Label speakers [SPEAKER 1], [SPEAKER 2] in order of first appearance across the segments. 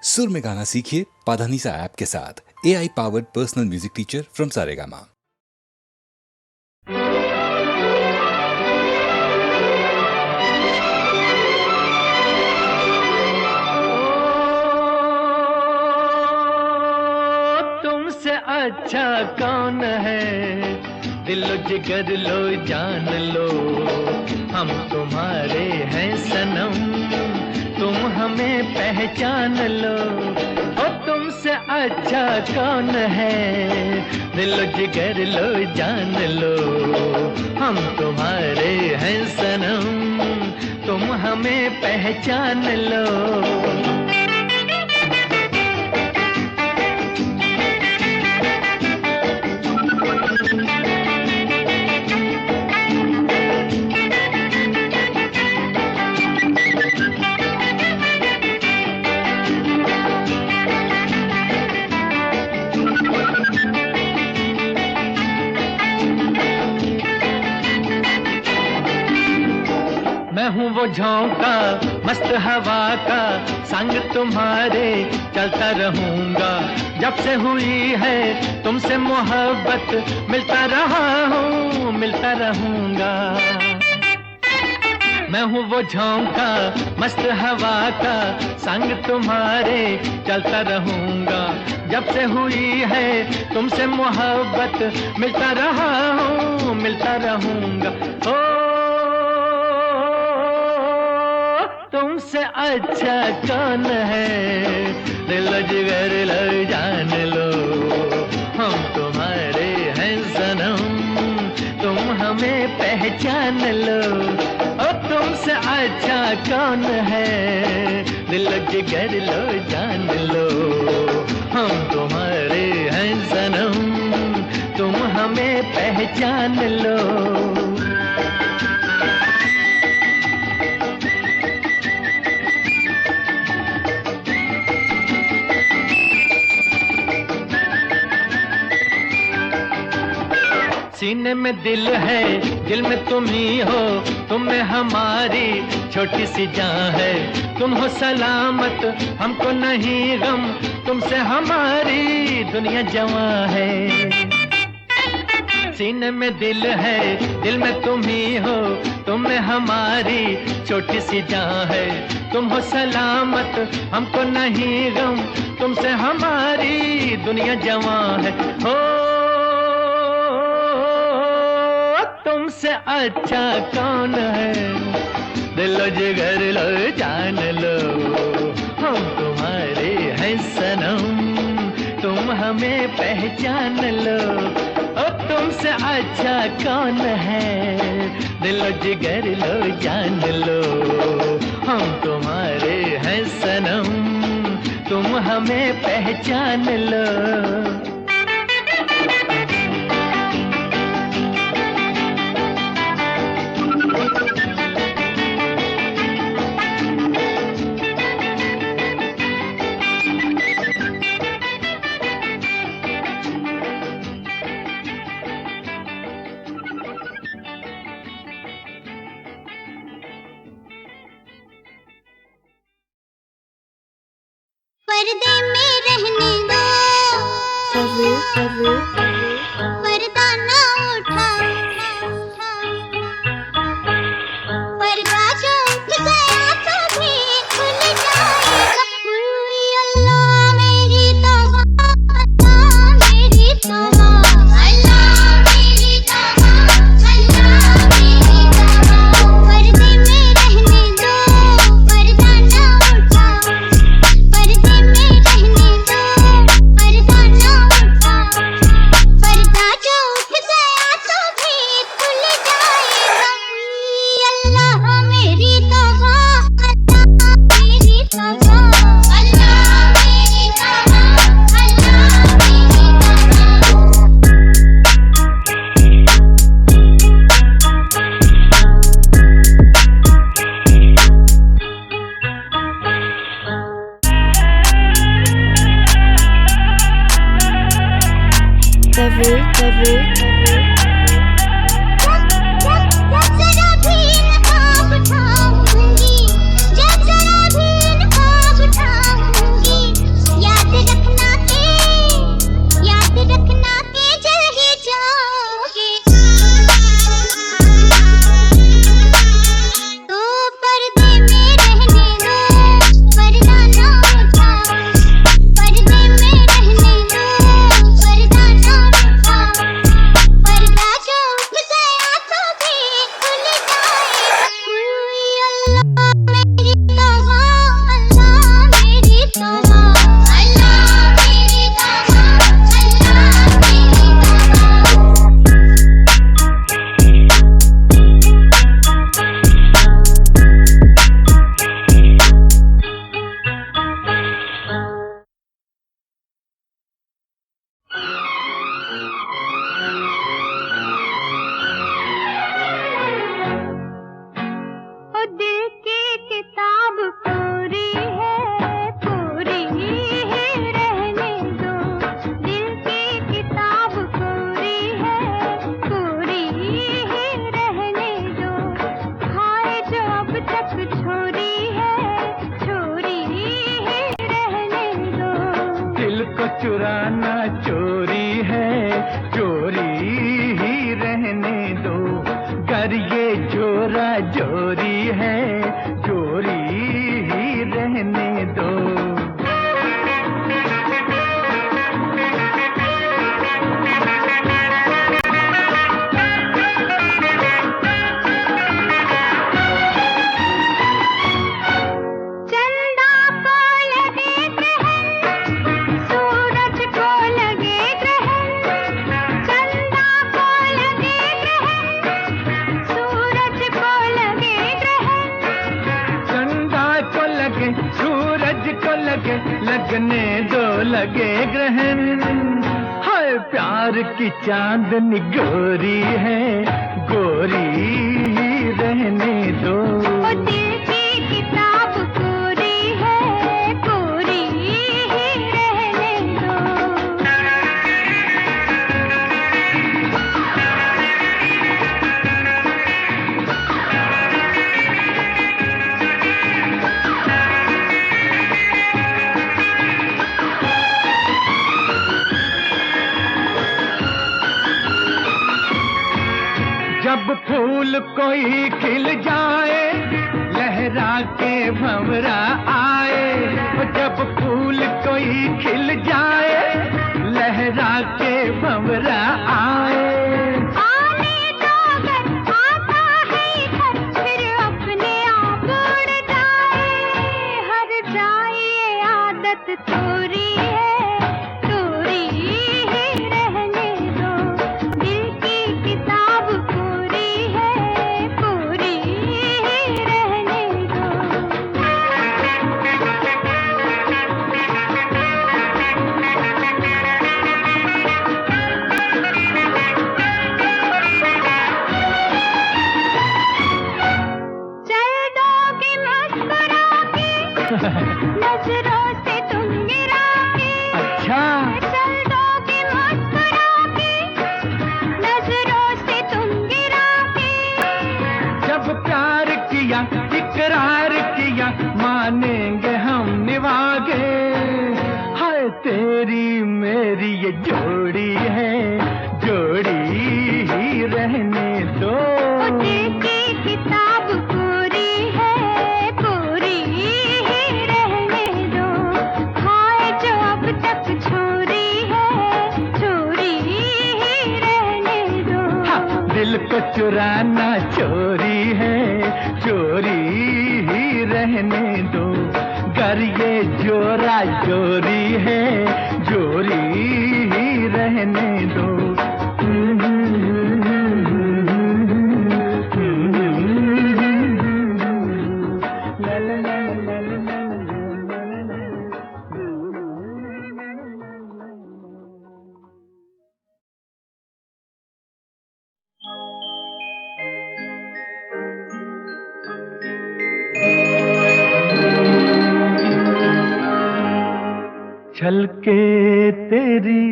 [SPEAKER 1] सुर में गाना सीखिए पाधानीसा ऐप के साथ। AI powered personal music teacher from Saregama.
[SPEAKER 2] तुमसे अच्छा कौन है, दिलो जिगर लो जान लो, हम तुम्हारे हैं सनम, तुम हमें पहचान लो। ओ तुमसे अच्छा कौन है, दिलो जिगर लो जान लो, हम तुम्हारे हैं सनम, तुम हमें पहचान लो। मैं हूँ वो झोंका मस्त हवा का, संग तुम्हारे चलता रहूंगा। जब से हुई है तुमसे मोहब्बत, मिलता रहा हूँ मिलता रहूंगा। मैं हूँ वो झोंका मस्त हवा का, संग तुम्हारे चलता रहूंगा। जब से हुई है तुमसे मोहब्बत, मिलता रहा हूँ मिलता रहूंगा। ओ तुमसे अच्छा कौन है, दिल जिगर लो जान लो, हम तुम्हारे हैं सनम, तुम हमें पहचान लो। ओ तुमसे अच्छा कौन है, दिल जिगर लो जान लो, हम तुम्हारे हैं सनम, तुम हमें पहचान लो। सीने में दिल है, दिल में तुम ही हो, तुम में हमारी छोटी सी जान है। तुम हो सलामत हमको नहीं गम, तुमसे हमारी दुनिया जवां है। सीने में दिल है, दिल में तुम ही हो, तुम में हमारी छोटी सी जान है। तुम हो सलामत हमको नहीं गम, तुमसे हमारी दुनिया जवां है। हो तुमसे अच्छा कौन है, दिलो जिगर लो जान लो, हम तुम्हारे हैं सनम, तुम हमें पहचान लो। ओ तुमसे अच्छा कौन है, दिलो जिगर लो जान लो, हम तुम्हारे हैं सनम, तुम हमें पहचान लो।
[SPEAKER 3] पर्दे में रहने दो, पर्दा ना उठाओ, पर्दा जो उठ गया तो भी खुल जाएगा। हुई अल्लाह मेरी तौबा, अल्लाह मेरी तौबा, अल्लाह मेरी तौबा, अल्लाह मेरी तौबा। पर्दे में रहने दो, पर्दा ना उठाओ, पर्दे में रहने दो, पर्दा ना उठाओ, पर्दा जो उठ गया तो भी खुल जाएगा। अल्लाह मेरी तौबा, अल्लाह मेरी तौबा, अल्लाह मेरी तौबा, अल्लाह मेरी तौबा। जरा भी नकाब उठाऊंगी, जरा भी नकाब उठाऊंगी,
[SPEAKER 2] को चुराना चोरी है, चोरी ही रहने दो। गर ये जोरा जोरी है, चोरी ही रहने दो। लगने दो लगे ग्रहण, हाय प्यार की चांदनी गोरी है, गोरी ही रहने दो।
[SPEAKER 3] ओ दिल की किताब कोरी है, कोरी ही रहने दो।
[SPEAKER 2] जब फूल कोई खिल जाए, लहरा के भंवरा आए। जब फूल कोई खिल जाए, लहरा के भंवरा आए।
[SPEAKER 3] आने दो अगर आता है इधर, फिर अपने आप उड़ जाए। हर जाए ये आदत थोड़ी है, थोड़ी ही रहने दो। दिल की किताब पूरी है, पूरी ही रहने दो। चल दोगे मुस्कुरा के, नजरों से तुम गिरा के।
[SPEAKER 2] अच्छा
[SPEAKER 3] चल दोगे मुस्कुरा के, नजरों से तुम गिरा के।
[SPEAKER 2] जब प्यार किया इकरार किया, मानेंगे हम निभागे। हाय तेरी मेरी ये जोड़ी है, जोड़ी ही रहने दो।
[SPEAKER 3] ओ दिल की किताब पूरी है, पूरी ही रहने दो। हाय जो अब तक छोरी है, छोरी ही रहने दो।
[SPEAKER 2] हाँ, दिल को चुराना चोरी है, चोरी ही रहने दो। गर ये जोरा जोरी है, जोरी ही रहने दो। छलके तेरी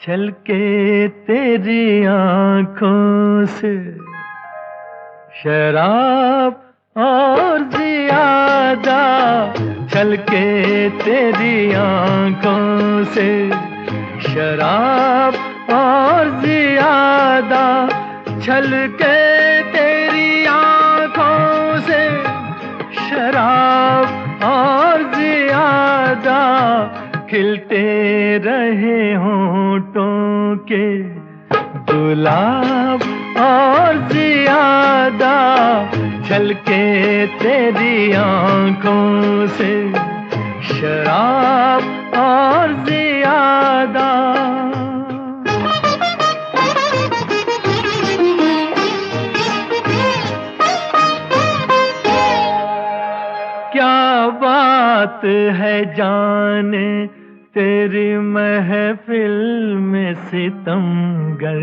[SPEAKER 2] छलके तेरी आँखों से शराब और ज्यादा। छलके तेरी आँखों से शराब और ज्यादा। छलके तेरी आँखों से शराब और ज्यादा। खिलते रहे होंठों के गुलाब और ज्यादा। छलके तेरी आँखों से शराब और ज्यादा। क्या बात है जाने तेरी महफिल में सितमगर।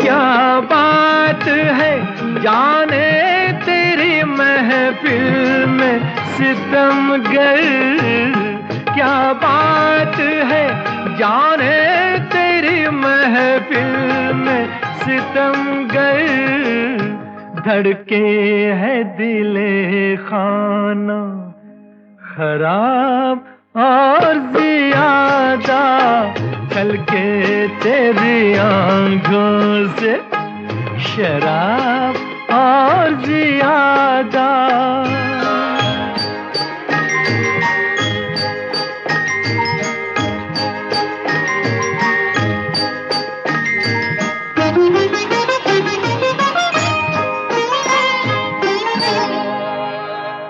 [SPEAKER 2] क्या बात है जाने तेरी महफिल में सितमगर। क्या बात है जाने तेरी महफिल में सितमगर धड़के है दिले खाना खराब और ज्यादा छलके तेरी आंखों से शराब और ज्यादा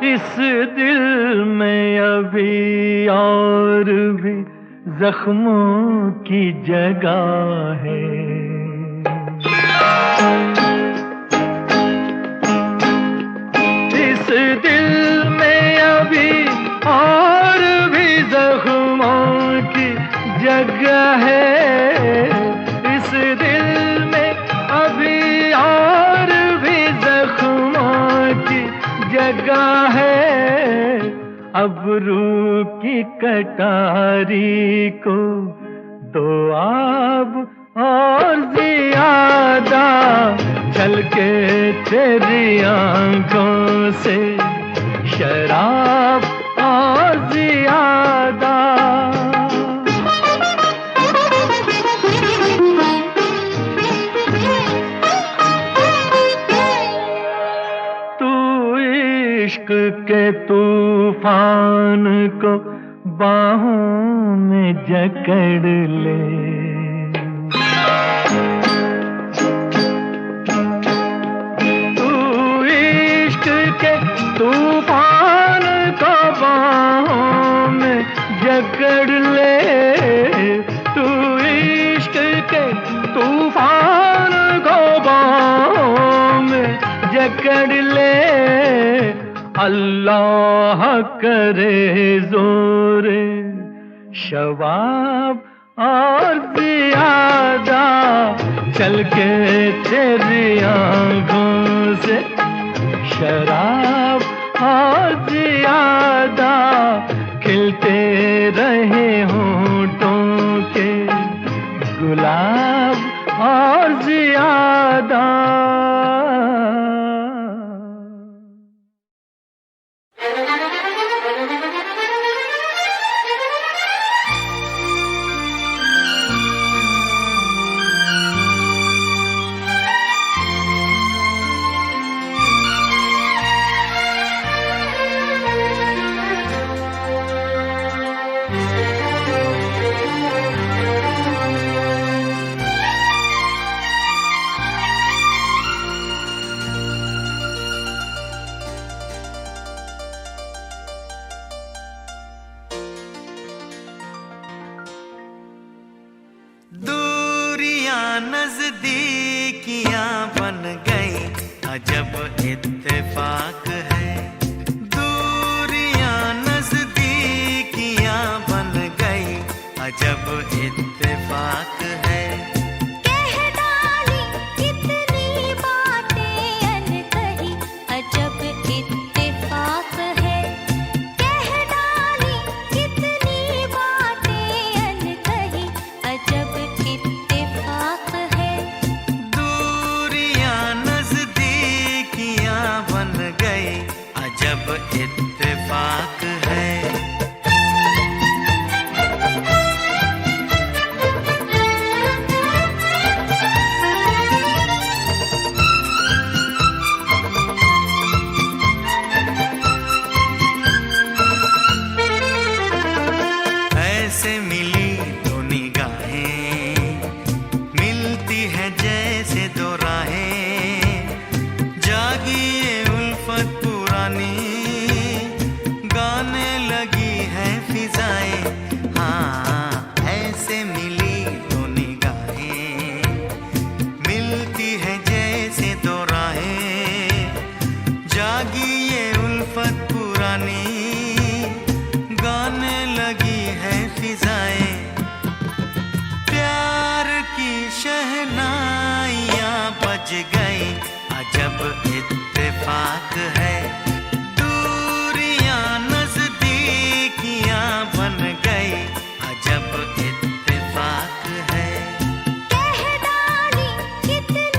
[SPEAKER 2] इस दिल में अभी और भी जख्मों की जगह है इस दिल में अभी और भी जख्मों की जगह है इस दिल में अभी और भी जख्मों की जगह है अब रूह की कटारी को दो आब और ज्यादा छलके तेरी आंखों से शराब और ज्यादा इश्क के तूफान को बाहों में जकड़ ले तू इश्क के तूफान को बाहों में जकड़ ले तू इश्क के तूफान को बाहों में जकड़ ले अल्लाह करे जोरे शबाब और ज्यादा चल के तेरी आंखों से शराब और ज्यादा खिलते रहे होंठों के गुलाब और ज्यादा
[SPEAKER 4] नजदीकियां बन गई अजब इत्तेफाक है दूरियां नजदीकियां बन गई अजब इत्तेफाक है
[SPEAKER 3] कह डाली कितनी बातें अनकही अजब इत्तेफाक है कह डाली कितनी बातें अनकही अजब इत्तेफाक है
[SPEAKER 4] दूरियां नजदीकियां बन गई अजब इत्तेफाक है ऐसे मिली दो निगाहें मिलती है जैसे दो राहें जागी ये उल्फत पुरानी गाने लगी है फिजाएं हाँ ऐसे मिली दो निगाहें मिलती है जैसे दो राहें जागी ये उल्फत पुरानी गाने लगी है फिजाएं प्यार की शहनाइयां बज गई अजब इत्तेफाक है दूरियां नजदीकियां बन गई अजब इत्तेफाक है
[SPEAKER 3] कह डाली कितनी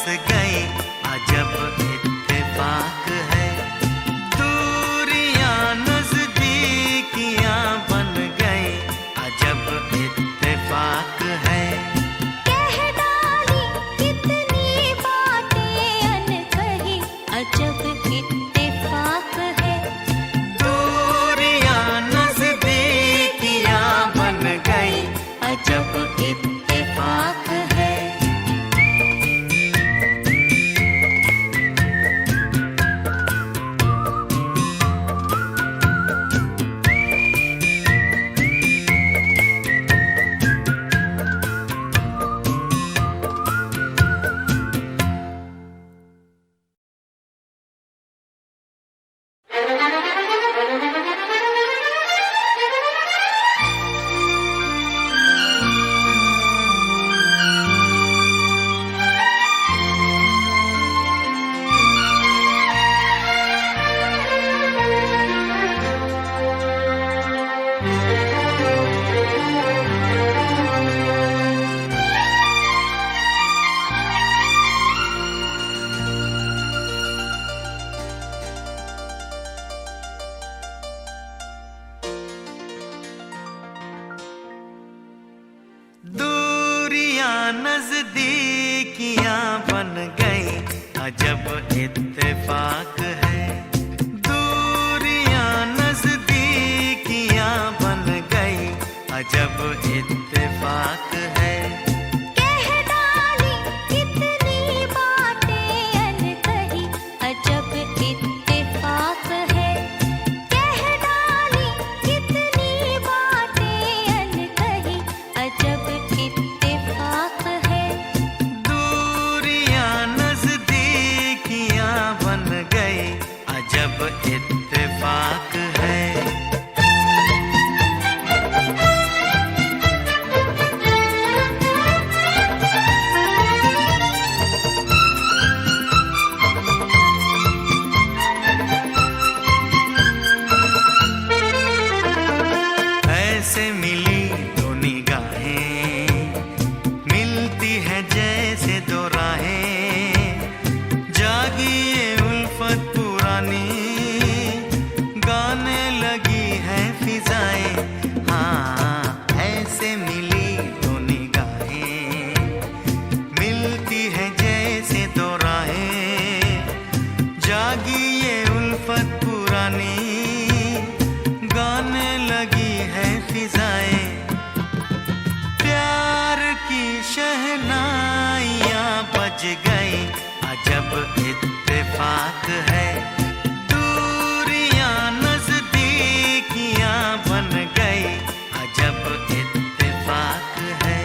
[SPEAKER 4] बस गए, अजब इत्तेफाक है। दूरियां नजदीकियां बन गए, अजब इत्तेफाक है।
[SPEAKER 3] कह डाली कितनी बातें अनकही, अजब इत्तेफाक है।
[SPEAKER 4] दूरियां नजदीकियां बन गई, अजब इत्तेफाक है। दूरियां नजदीकियां बन गई, अजब इत्तेफाक है। दूरियां नजदीकियां बन गई, अजब इत्तेफाक है।
[SPEAKER 3] कह डाली कितनी बातें अनकही, अजब इत्तेफाक है। कह डाली कितनी बातें अनकही, अजब इत्तेफाक है।
[SPEAKER 4] दूरियां नजदीकियां बन गई, अजब इत्तेफाक है। ऐसे मिली दो निगाहें, मिलती है जैसे दो राहें। जागी ये उल्फत पुरानी, गाने लगी है फिजाएं। हाँ, ऐसे मिली दो निगाहें, मिलती है जैसे दो राहें। जागी ये उल्फत पुरानी, गाने लगी है फिजाएं। प्यार की शहनाइयां बज गई, अजब इत्तेफाक है। दूरियां नजदीकियां बन गई, अजब इत्तेफाक है।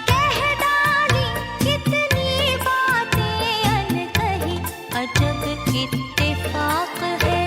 [SPEAKER 3] कह डाली कितनी बातें अनकही, अजब इत्तेफाक है।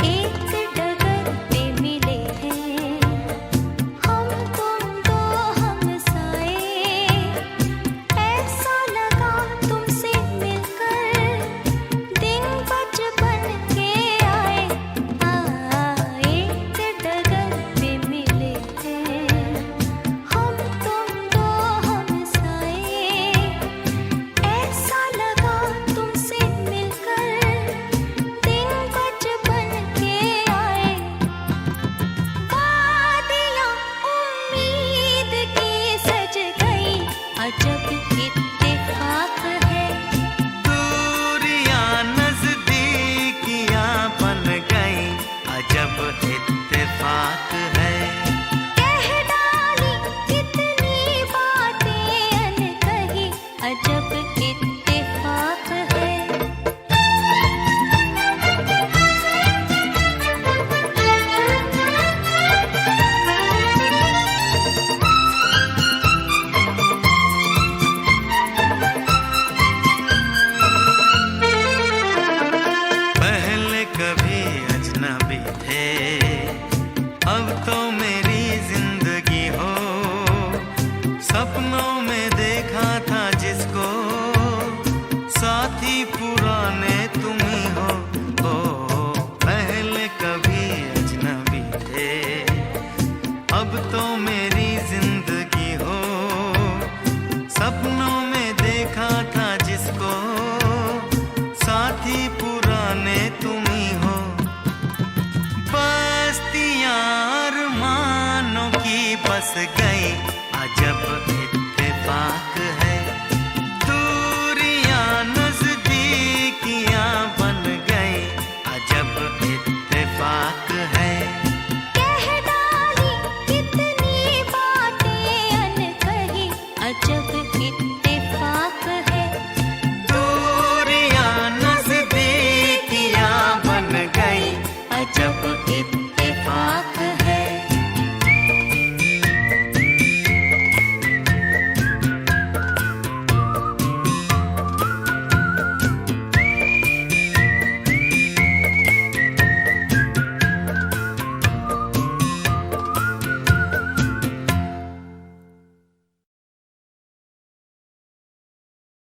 [SPEAKER 3] एक डगर पे मिले हैं हम, तुम दो हमसाए। ऐसा लगा तुमसे मिलकर, दिन बचपन के आए। एक डगर पे मिले हैं हम, तुम दो हमसाए। ऐसा लगा तुमसे मिलकर, दिन बचपन के आए। वादियां उम्मीद की सज गई, अजब इत्तेफाक है।
[SPEAKER 4] दूरियां नजदीकियां बन गई, अजब इत्तेफाक है।
[SPEAKER 3] कह डाली कितनी बातें अनकही, अजब इत्तेफाक है।
[SPEAKER 4] पहले कभी अजनबी साथी पुराने तुम ही हो। पहले कभी अजनबी थे, अब तो मेरी जिंदगी हो। सपनों में देखा था जिसको, साथी पुराने तुम ही हो। बस्तियां अरमानों की बस गई, अजब